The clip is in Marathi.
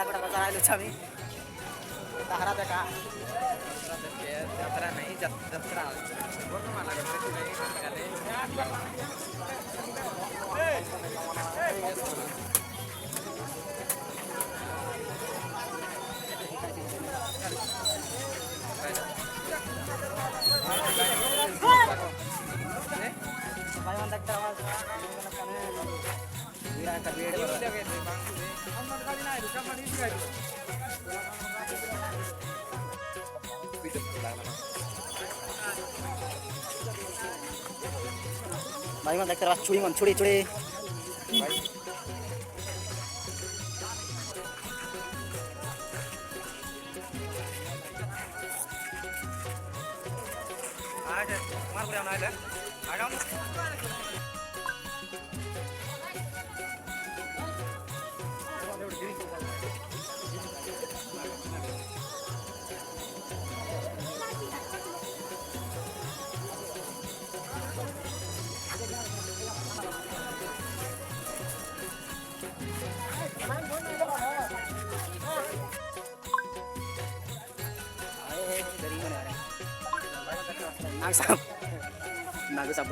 कुठं बसा राहिलो आम्ही दहारा त्या का जत्रा नाही जत्रा बरं मला बाई म्हणतात आवाज विराट वेळ बाई म्हणतात आवाज छुडी म्हण छुडी छुडी nagsab nagsab